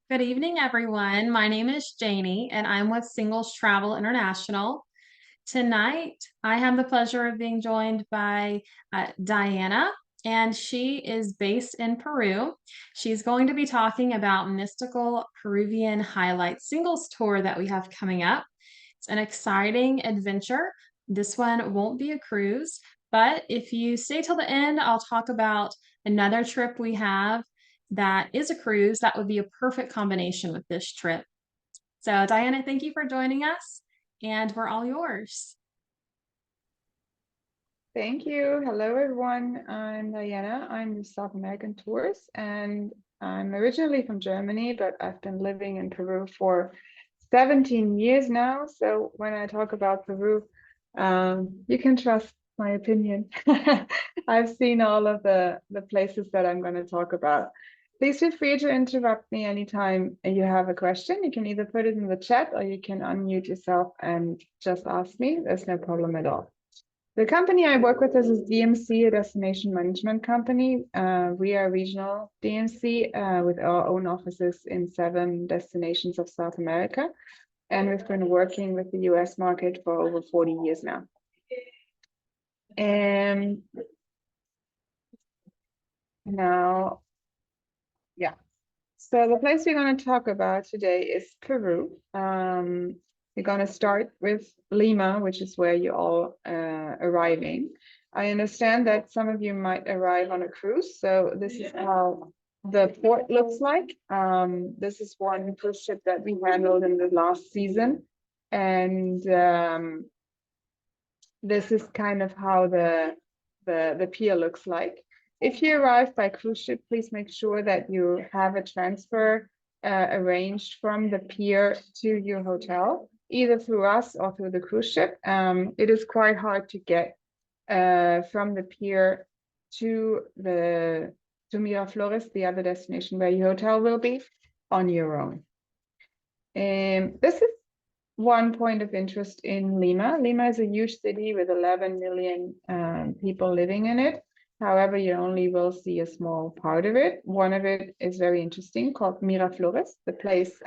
Good evening, everyone. My name is Janie, and I'm with Singles Travel International. Tonight, I have the pleasure of being joined by Diana, and she is based in Peru. She's going to be talking about mystical Peruvian highlight singles tour that we have coming up. It's an exciting adventure. This one won't be a cruise, but if you stay till the end, I'll talk about another trip we have that is a cruise. That would be a perfect combination with this trip. So, Diana, thank you for joining us, and we're all yours. Thank you. Hello, everyone. I'm Diana. I'm the South American tourist, and I'm originally from Germany, but I've been living in Peru for 17 years now. So when I talk about Peru, you can trust my opinion. I've seen all of the places that I'm going to talk about. Please feel free to interrupt me anytime you have a question. You can either put it in the chat or you can unmute yourself and just ask me. There's no problem at all. The company I work with is DMC, a destination management company. We are a regional DMC with our own offices in 7 destinations of South America. And we've been working with the US market for over 40 years now. And now, yeah. So the place we're going to talk about today is Peru. We're going to start with Lima, which is where you're all arriving. I understand that some of you might arrive on a cruise, so this is how the port looks like. This is one cruise ship that we handled in the last season, and this is kind of how the pier looks like. If you arrive by cruise ship, please make sure that you have a transfer arranged from the pier to your hotel, either through us or through the cruise ship. It is quite hard to get from the pier to Miraflores, the other destination where your hotel will be, on your own. This is one point of interest in Lima. Lima is a huge city with 11 million people living in it. However, you only will see a small part of it. One of it is very interesting, called Miraflores, the place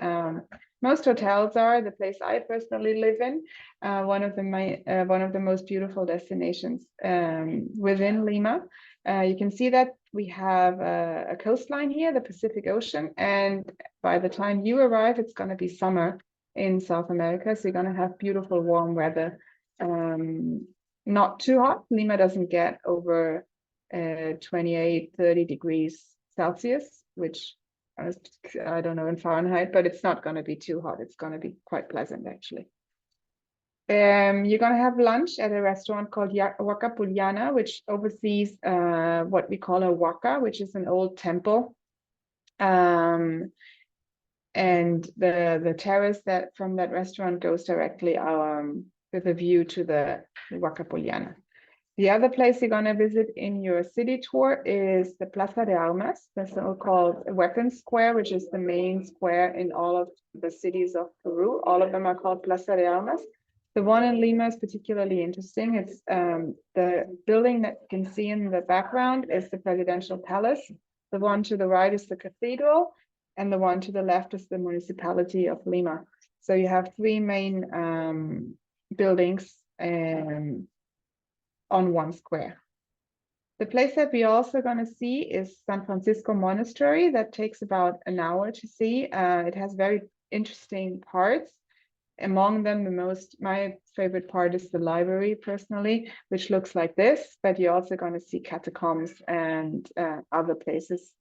most hotels are, the place I personally live in, one of the most beautiful destinations within Lima. You can see that we have a coastline here, the Pacific Ocean, and by the time you arrive, it's going to be summer in South America, so you're going to have beautiful warm weather. Not too hot. Lima doesn't get over 28, 30 degrees Celsius, which I don't know in Fahrenheit, but it's not going to be too hot. It's going to be quite pleasant, actually. You're going to have lunch at a restaurant called Waka Puliana, which oversees what we call a waka, which is an old temple. And the terrace that from that restaurant goes directly with a view to the Waka Puliana. The other place you're going to visit in your city tour is the Plaza de Armas, the so-called Weapons Square, which is the main square in all of the cities of Peru. All of them are called Plaza de Armas. The one in Lima is particularly interesting. It's the building that you can see in the background is the presidential palace. The one to the right is the cathedral, and the one to the left is the municipality of Lima. So you have 3 main buildings on one square. The place that we're also going to see is San Francisco Monastery. That takes about an hour to see. It has very interesting parts. Among them, my favorite part is the library, personally, which looks like this, but you're also going to see catacombs and other places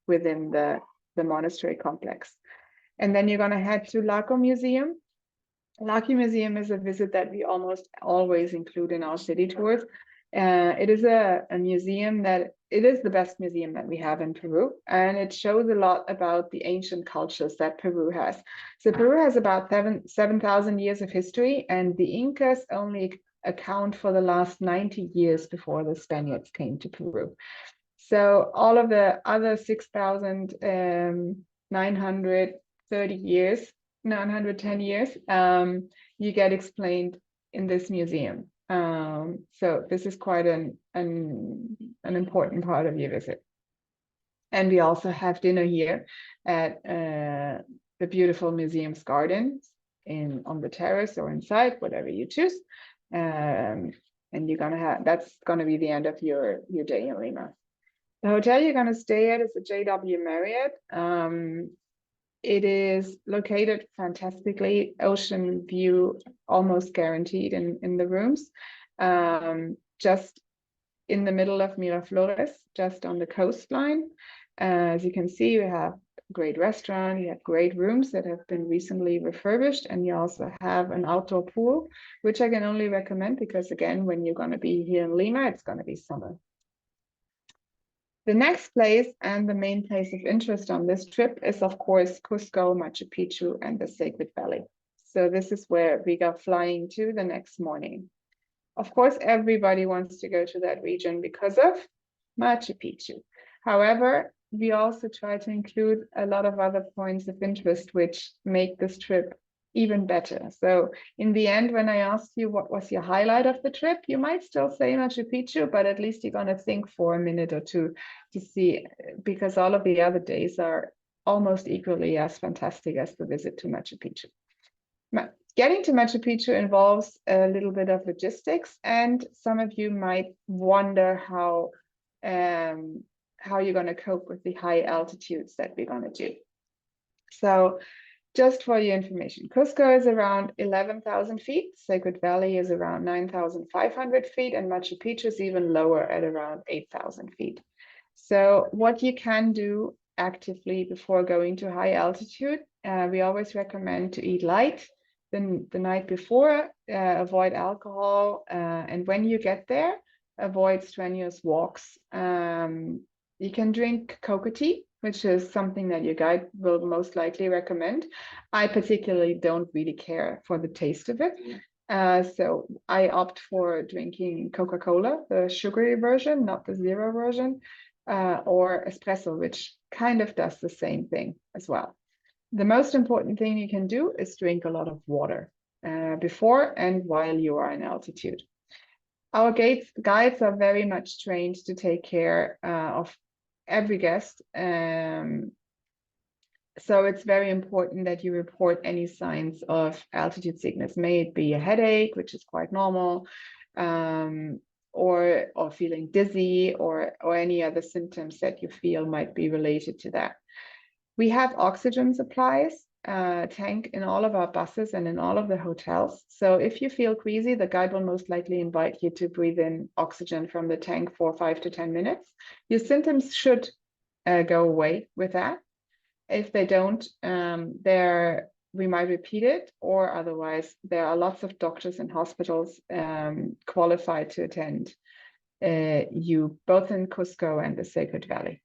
within the monastery complex. And then you're going to head to Laco Museum. Laco Museum is a visit that we almost always include in our city tours. It is a museum it is the best museum that we have in Peru, and it shows a lot about the ancient cultures that Peru has. So Peru has about 7,000 years of history, and the Incas only account for the last 90 years before the Spaniards came to Peru. So all of the other 6,930 years, 910 years, you get explained in this museum. So this is quite an important part of your visit. And we also have dinner here at the beautiful museum's gardens on the terrace or inside, whatever you choose. And that's gonna be the end of your day in Lima. The hotel you're gonna stay at is the JW Marriott. It is located fantastically, ocean view almost guaranteed in the rooms. Just in the middle of Miraflores, just on the coastline. As you can see, we have a great restaurant, you have great rooms that have been recently refurbished, and you also have an outdoor pool, which I can only recommend because, again, when you're going to be here in Lima, it's going to be summer. The next place and the main place of interest on this trip is, of course, Cusco, Machu Picchu, and the Sacred Valley. So this is where we go flying to the next morning. Of course, everybody wants to go to that region because of Machu Picchu. However, we also try to include a lot of other points of interest which make this trip even better. So in the end, when I asked you what was your highlight of the trip, you might still say Machu Picchu, but at least you're going to think for a minute or two to see, because all of the other days are almost equally as fantastic as the visit to Machu Picchu. Getting to Machu Picchu involves a little bit of logistics, and some of you might wonder how you're going to cope with the high altitudes that we're going to do. So just for your information, Cusco is around 11,000 feet, Sacred Valley is around 9,500 feet, and Machu Picchu is even lower at around 8,000 feet. So what you can do actively before going to high altitude, we always recommend to eat light the night before, avoid alcohol, and when you get there, avoid strenuous walks. You can drink cocoa tea, which is something that your guide will most likely recommend. I particularly don't really care for the taste of it. So I opt for drinking Coca-Cola, the sugary version, not the zero version, or espresso, which kind of does the same thing as well. The most important thing you can do is drink a lot of water before and while you are in altitude. Our guides are very much trained to take care of every guest. So it's very important that you report any signs of altitude sickness, may it be a headache, which is quite normal, or feeling dizzy, or any other symptoms that you feel might be related to that. We have oxygen supplies tank in all of our buses and in all of the hotels. So if you feel queasy, the guide will most likely invite you to breathe in oxygen from the tank for 5 to 10 minutes. Your symptoms should go away with that. If they don't, we might repeat it, or otherwise there are lots of doctors and hospitals qualified to attend you both in Cusco and the Sacred Valley.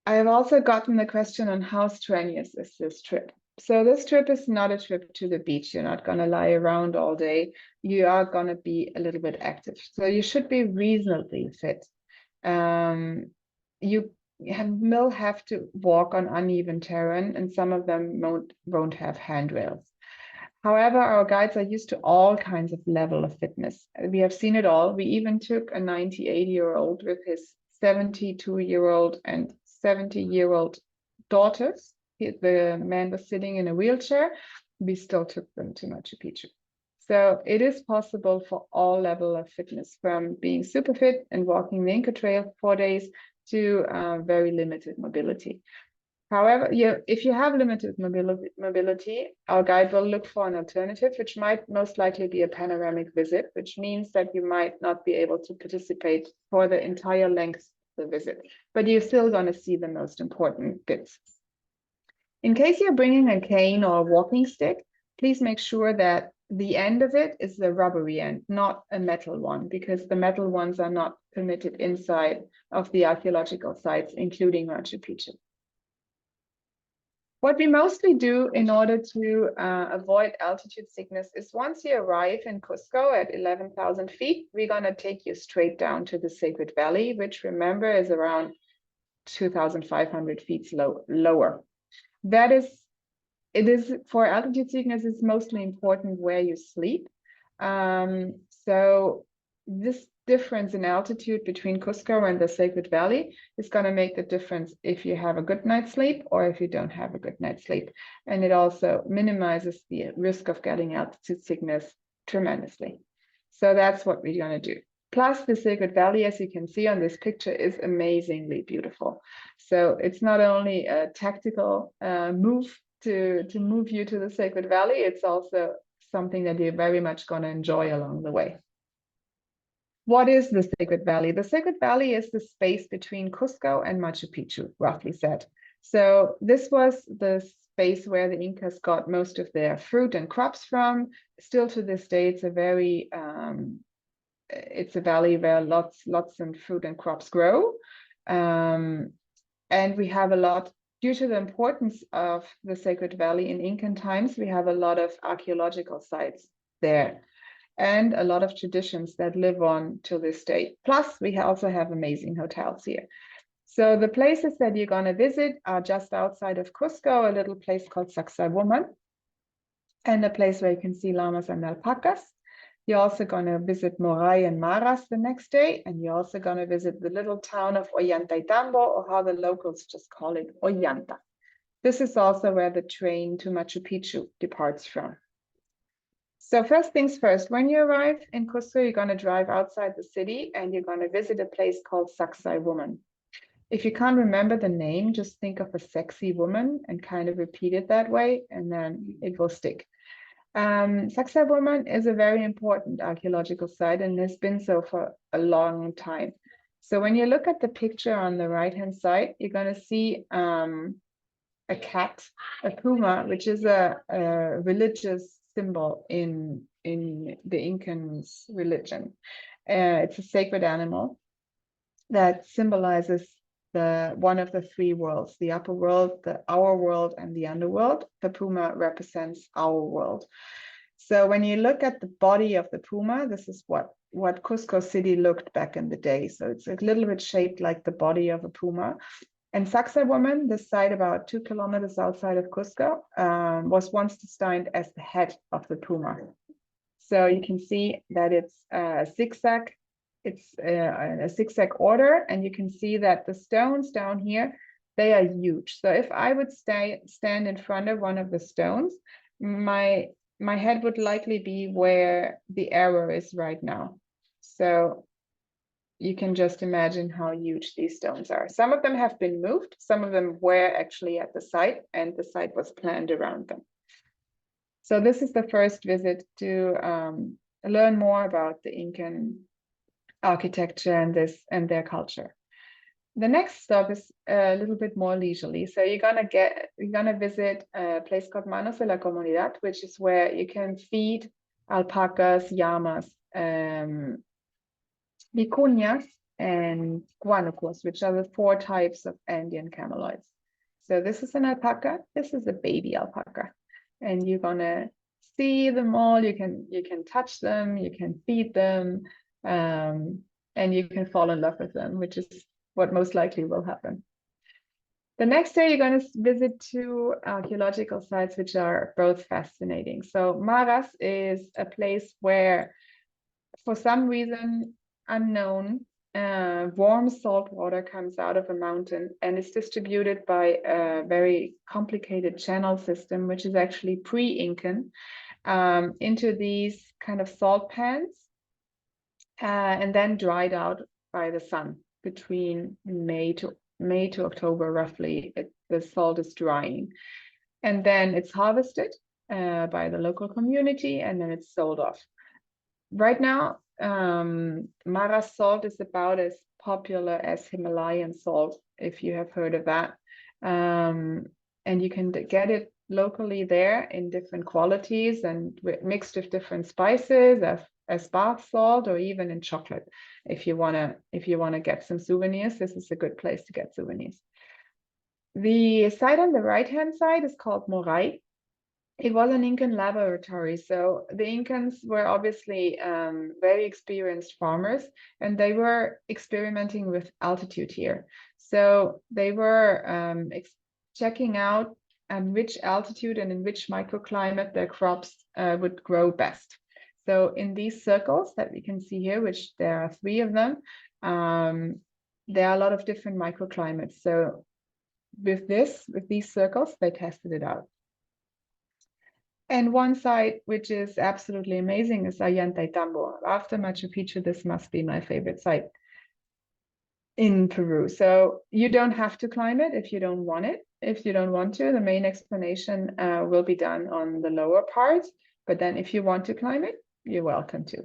I have also gotten the question on how strenuous is this trip. So this trip is not a trip to the beach. You're not going to lie around all day. You are going to be a little bit active. So you should be reasonably fit. You will have to walk on uneven terrain, and some of them won't have handrails. However, our guides are used to all kinds of level of fitness. We have seen it all. We even took a 98-year-old with his 72-year-old and 70-year-old daughters. The man was sitting in a wheelchair. We still took them to Machu Picchu. So it is possible for all level of fitness, from being super fit and walking the Inca Trail for 4 days to very limited mobility. However, if you have limited mobility, our guide will look for an alternative, which might most likely be a panoramic visit, which means that you might not be able to participate for the entire length of the visit, but you're still going to see the most important bits. In case you're bringing a cane or a walking stick, please make sure that the end of it is the rubbery end, not a metal one, because the metal ones are not permitted inside of the archaeological sites, including Machu Picchu. What we mostly do in order to avoid altitude sickness is, once you arrive in Cusco at 11,000 feet, we're going to take you straight down to the Sacred Valley, which, remember, is around 2,500 feet lower. It is for altitude sickness, it's mostly important where you sleep. So this difference in altitude between Cusco and the Sacred Valley is going to make the difference if you have a good night's sleep or if you don't have a good night's sleep. And it also minimizes the risk of getting altitude sickness tremendously. So that's what we're going to do. Plus, the Sacred Valley, as you can see on this picture, is amazingly beautiful. So it's not only a tactical move to move you to the Sacred Valley, it's also something that you're very much going to enjoy along the way. What is the Sacred Valley? The Sacred Valley is the space between Cusco and Machu Picchu, roughly said. So this was the space where the Incas got most of their fruit and crops from. Still to this day, it's a valley where lots of fruit and crops grow. And we have a lot, due to the importance of the Sacred Valley in Incan times, we have a lot of archaeological sites there and a lot of traditions that live on to this day. Plus, we also have amazing hotels here. So the places that you're going to visit are just outside of Cusco, a little place called Sacsayhuaman, and a place where you can see llamas and alpacas. You're also going to visit Moray and Maras the next day, and you're also going to visit the little town of Ollantaytambo, or how the locals just call it, Ollanta. This is also where the train to Machu Picchu departs from. So first things first, when you arrive in Cusco, you're going to drive outside the city and you're going to visit a place called Sacsayhuaman. If you can't remember the name, just think of a sexy woman and kind of repeat it that way, and then it will stick. Sacsayhuaman is a very important archaeological site and has been so for a long time. So when you look at the picture on the right-hand side, you're going to see a cat, a puma, which is a religious symbol in the Incans' religion. It's a sacred animal that symbolizes one of the three worlds, the upper world, our world, and the underworld. The puma represents our world. So when you look at the body of the puma, this is what Cusco City looked back in the day. So it's a little bit shaped like the body of a puma. And Sacsayhuaman, the site about 2 kilometers outside of Cusco, was once designed as the head of the puma. So you can see that it's a zigzag. It's a zigzag order, and you can see that the stones down here, they are huge. So if I would stand in front of one of the stones, my head would likely be where the arrow is right now. So you can just imagine how huge these stones are. Some of them have been moved. Some of them were actually at the site, and the site was planned around them. So this is the first visit to learn more about the Incan architecture and their culture. The next stop is a little bit more leisurely. So you're gonna visit a place called Manos de la Comunidad, which is where you can feed alpacas, llamas, vicuñas, and guanacuos, which are the 4 types of Andean cameloids. So this is an alpaca. This is a baby alpaca, and you're gonna see them all. You can touch them. You can feed them. And you can fall in love with them, which is what most likely will happen. The next day, you're going to visit 2 archaeological sites, which are both fascinating. So Maras is a place where, for some reason unknown, warm salt water comes out of a mountain and is distributed by a very complicated channel system, which is actually pre-Incan, into these kind of salt pans. And then dried out by the sun between May to October, roughly. The salt is drying, and then it's harvested by the local community, and then it's sold off. Right now, Maras salt is about as popular as Himalayan salt, if you have heard of that. And you can get it locally there in different qualities and mixed with different spices, as bath salt, or even in chocolate. If you wanna get some souvenirs, this is a good place to get souvenirs. The site on the right-hand side is called Moray. It was an Incan laboratory. So the Incans were obviously very experienced farmers, and they were experimenting with altitude here. So they were checking out at which altitude and in which microclimate their crops would grow best. So in these circles that we can see here, which there are 3 of them, there are a lot of different microclimates. So with these circles, they tested it out. And one site which is absolutely amazing is Ollantaytambo. After Machu Picchu, this must be my favorite site in Peru. So you don't have to climb it if you don't want it. If you don't want to, the main explanation will be done on the lower part. But then if you want to climb it, you're welcome to.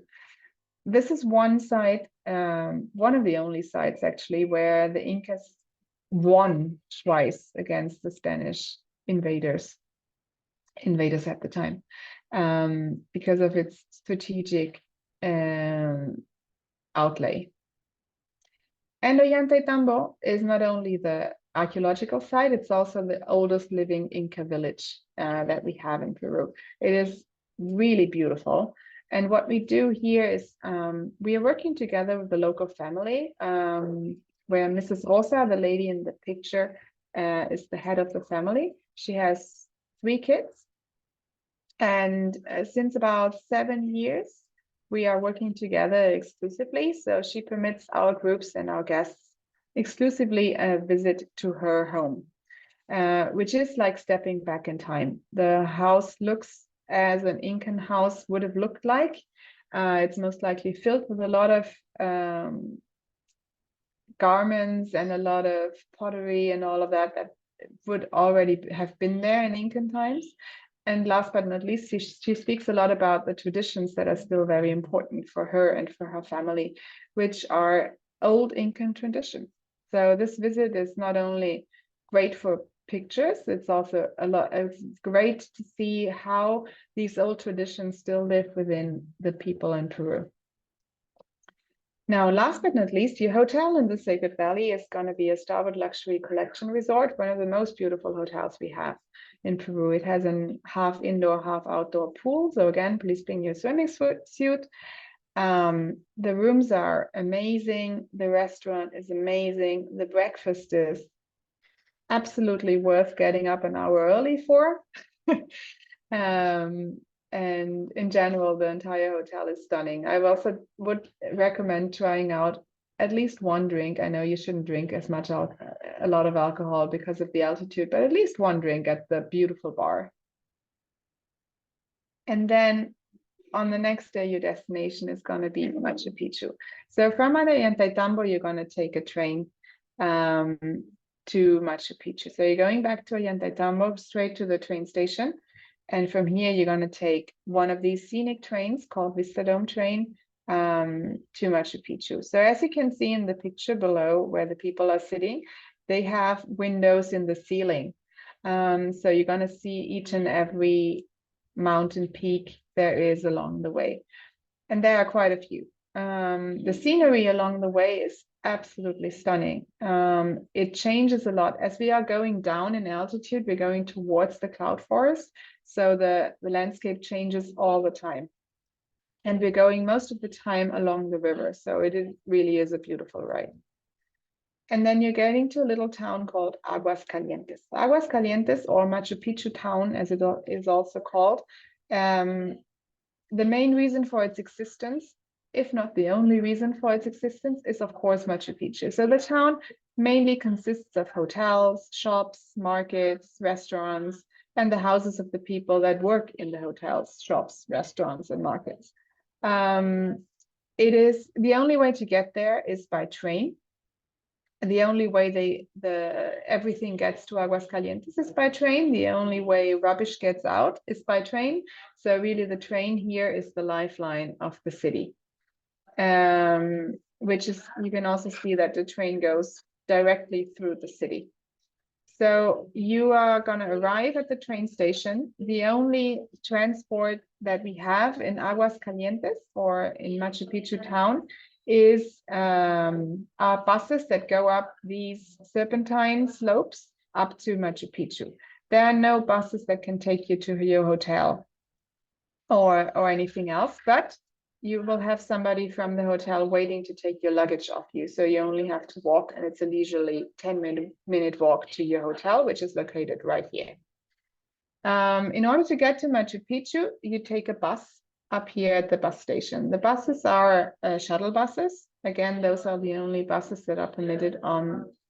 This is one site, one of the only sites actually, where the Incas won twice against the Spanish invaders at the time, because of its strategic outlay. And Ollantaytambo is not only the archaeological site, it's also the oldest living Inca village that we have in Peru. It is really beautiful. And what we do here is we are working together with the local family, where Mrs. Rosa, the lady in the picture, is the head of the family. She has 3 kids. And since about 7 years, we are working together exclusively. So she permits our groups and our guests exclusively a visit to her home, which is like stepping back in time. The house looks as an Incan house would have looked like. It's most likely filled with a lot of garments and a lot of pottery and all of that would already have been there in Incan times. And last but not least, she speaks a lot about the traditions that are still very important for her and for her family, which are old Incan traditions. So this visit is not only great for pictures, it's also it's great to see how these old traditions still live within the people in Peru. Now, last but not least, your hotel in the Sacred Valley is going to be a Starwood Luxury Collection Resort, one of the most beautiful hotels we have in Peru. It has a half indoor, half outdoor pool. So again, please bring your swimming suit. The rooms are amazing. The restaurant is amazing. The breakfast is absolutely worth getting up an hour early for. And in general, the entire hotel is stunning. I also would recommend trying out at least one drink. I know you shouldn't drink as much a lot of alcohol because of the altitude, but at least one drink at the beautiful bar. And then on the next day, your destination is going to be Machu Picchu. So from Ollantaytambo, you're going to take a train to Machu Picchu. So you're going back to Ollantaytambo, straight to the train station. And from here, you're going to take one of these scenic trains called Vistadome train to Machu Picchu. So as you can see in the picture below where the people are sitting, they have windows in the ceiling. So you're going to see each and every mountain peak there is along the way. And there are quite a few. The scenery along the way is absolutely stunning. It changes a lot. As we are going down in altitude, we're going towards the cloud forest. So the landscape changes all the time. And we're going most of the time along the river. So really is a beautiful ride. And then you're getting to a little town called Aguascalientes. Aguascalientes, or Machu Picchu town, as it is also called. The main reason for its existence, if not the only reason for its existence, is of course Machu Picchu. So the town mainly consists of hotels, shops, markets, restaurants, and the houses of the people that work in the hotels, shops, restaurants, and markets. It is the only way to get there is by train. The only way everything gets to Aguascalientes is by train. The only way rubbish gets out is by train. So really the train here is the lifeline of the city. Which is, you can also see that the train goes directly through the city. So you are going to arrive at the train station. The only transport that we have in Aguascalientes or in Machu Picchu town is our buses that go up these serpentine slopes up to Machu Picchu. There are no buses that can take you to your hotel or anything else, but you will have somebody from the hotel waiting to take your luggage off you. So you only have to walk, and it's a leisurely 10-minute walk to your hotel, which is located right here. In order to get to Machu Picchu, you take a bus up here at the bus station. The buses are shuttle buses. Again, those are the only buses that are permitted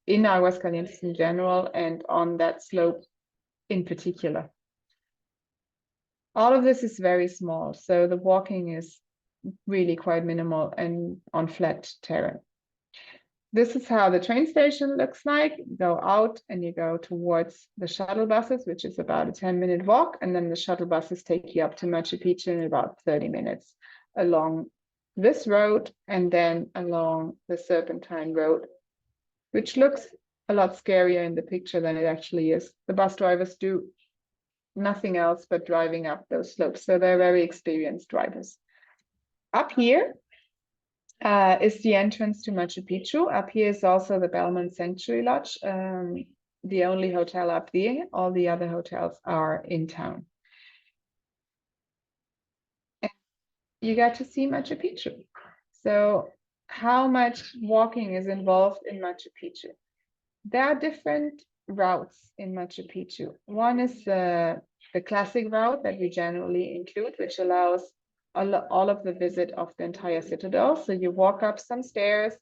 in Aguascalientes in general and on that slope in particular. All of this is very small, so the walking is really quite minimal and on flat terrain. This is how the train station looks like. You go out and you go towards the shuttle buses, which is about a 10-minute walk. And then the shuttle buses take you up to Machu Picchu in about 30 minutes along this road and then along the Serpentine Road, which looks a lot scarier in the picture than it actually is. The bus drivers do nothing else but driving up those slopes. So they're very experienced drivers. Up here is the entrance to Machu Picchu. Up here is also the Belmont Sanctuary Lodge, the only hotel up there. All the other hotels are in town. And you get to see Machu Picchu. So how much walking is involved in Machu Picchu? There are different routes in Machu Picchu. One is the classic route that we generally include, which allows all of the visit of the entire citadel. So you walk up some stairs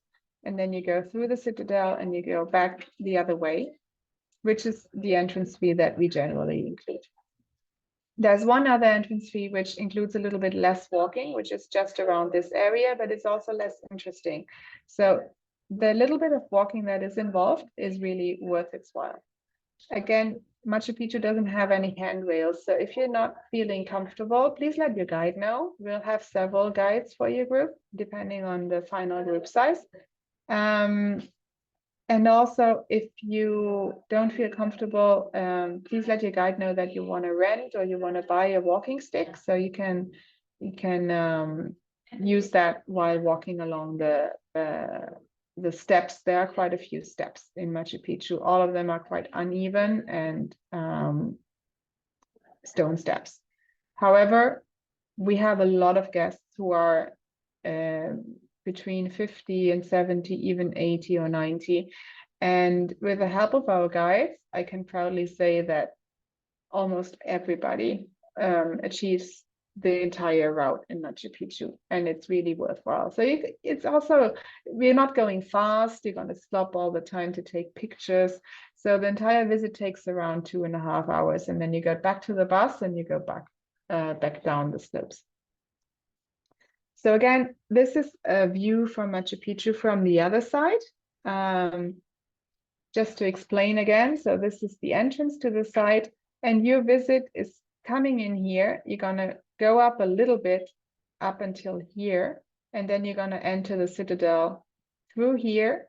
and then you go through the citadel and you go back the other way, which is the entrance fee that we generally include. There's one other entrance fee which includes a little bit less walking, which is just around this area, but it's also less interesting. So the little bit of walking that is involved is really worth its while. Again, Machu Picchu doesn't have any handrails, so if you're not feeling comfortable, please let your guide know. We'll have several guides for your group, depending on the final group size. And also, if you don't feel comfortable, please let your guide know that you want to rent or you want to buy a walking stick, so you can use that while walking along the steps. There are quite a few steps in Machu Picchu. All of them are quite uneven and stone steps. However, we have a lot of guests who are between 50 and 70, even 80 or 90. And with the help of our guides, I can proudly say that almost everybody achieves the entire route in Machu Picchu, and it's really worthwhile. So it's also, we're not going fast, you're going to stop all the time to take pictures. So the entire visit takes around 2.5 hours, and then you go back to the bus and you go back down the slopes. So again, this is a view from Machu Picchu from the other side. Just to explain again, so this is the entrance to the site, and your visit is coming in here. You're gonna go up a little bit up until here, and then you're gonna enter the citadel through here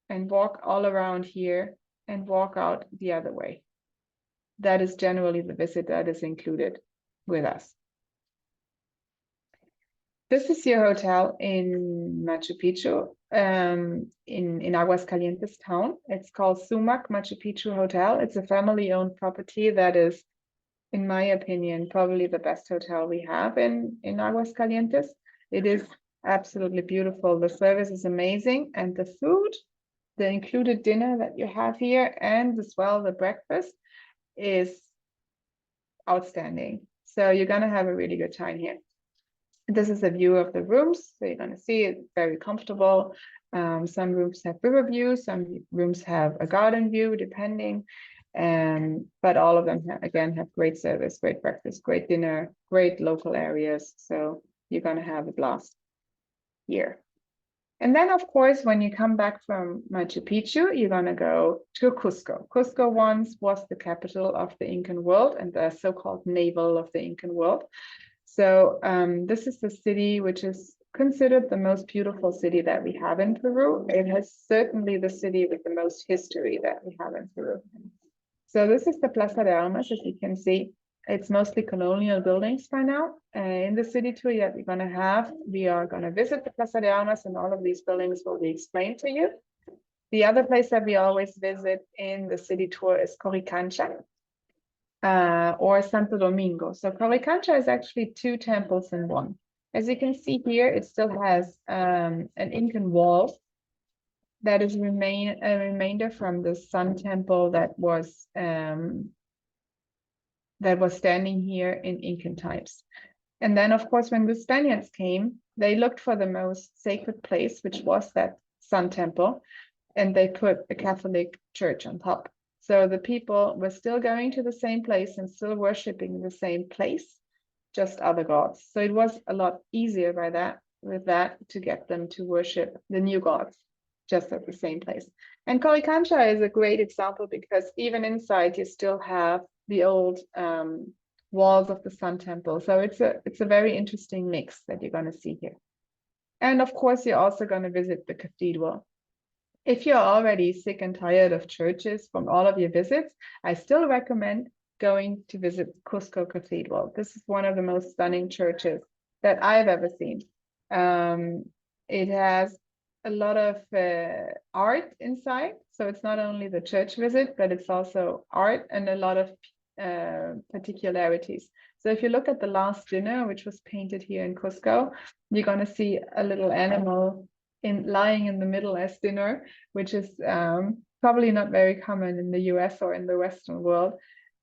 and walk all around here and walk out the other way. That is generally the visit that is included with us. This is your hotel in Machu Picchu, in Aguascalientes town. It's called Sumac Machu Picchu Hotel. It's a family-owned property that is, in my opinion, probably the best hotel we have in Aguascalientes. It is absolutely beautiful. The service is amazing, and the food, the included dinner that you have here, and as well the breakfast is outstanding. So you're gonna have a really good time here. This is a view of the rooms, so you're going to see it's very comfortable. Some rooms have river views, some rooms have a garden view, depending. But all of them, again, have great service, great breakfast, great dinner, great local areas. So you're going to have a blast here. And then, of course, when you come back from Machu Picchu, you're going to go to Cusco. Cusco once was the capital of the Incan world and the so-called navel of the Incan world. So this is the city which is considered the most beautiful city that we have in Peru. It has certainly the city with the most history that we have in Peru. So this is the Plaza de Armas, as you can see. It's mostly colonial buildings by now. In the city tour that we're going to have, we are going to visit the Plaza de Armas, and all of these buildings will be explained to you. The other place that we always visit in the city tour is Coricancha. Or Santo Domingo. So Coricancha is actually two temples in one. As you can see here, it still has an Incan wall that is a remainder from the Sun Temple that was standing here in Incan times. And then, of course, when the Spaniards came, they looked for the most sacred place, which was that Sun Temple, and they put a Catholic church on top. So the people were still going to the same place and still worshiping the same place, just other gods. So it was a lot easier with that to get them to worship the new gods just at the same place. And Coricancha is a great example because even inside you still have the old walls of the Sun Temple. So it's a very interesting mix that you're going to see here. And of course, you're also going to visit the cathedral. If you're already sick and tired of churches from all of your visits, I still recommend going to visit Cusco Cathedral. This is one of the most stunning churches that I've ever seen. It has a lot of art inside. So it's not only the church visit, but it's also art and a lot of particularities. So if you look at the last dinner, which was painted here in Cusco, you're going to see a little animal lying in the middle as dinner, which is probably not very common in the US or in the Western world.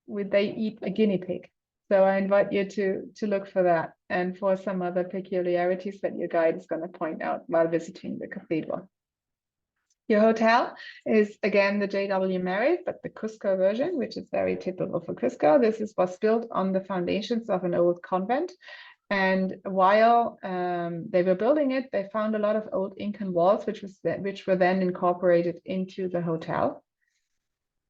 They eat a guinea pig. So I invite you to look for that and for some other peculiarities that your guide is going to point out while visiting the cathedral. Your hotel is again the JW Marriott, but the Cusco version, which is very typical for Cusco. This was built on the foundations of an old convent. And while they were building it, they found a lot of old Incan walls, which were then incorporated into the hotel.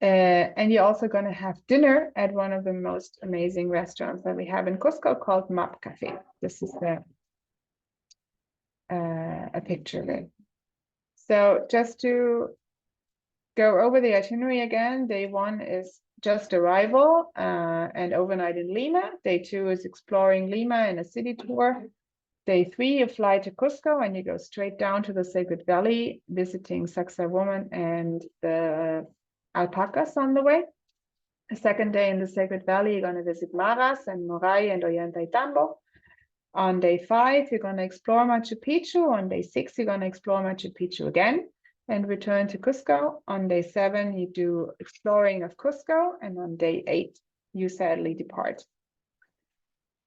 And you're also going to have dinner at one of the most amazing restaurants that we have in Cusco called Map Cafe. This is a picture of it. So just to go over the itinerary again, day 1 is just arrival and overnight in Lima. Day 2 is exploring Lima in a city tour. Day 3, you fly to Cusco and you go straight down to the Sacred Valley, visiting Sacsayhuaman Woman and the alpacas on the way. The second day in the Sacred Valley, you're going to visit Maras and Moray and Ollantaytambo. On day 5, you're going to explore Machu Picchu. On day 6, you're going to explore Machu Picchu again and return to Cusco. On day 7, you do exploring of Cusco. And on day 8, you sadly depart.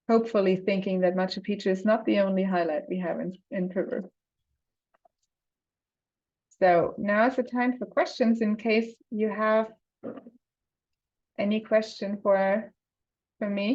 Hopefully thinking that Machu Picchu is not the only highlight we have in Peru. So now is the time for questions in case you have any question for me.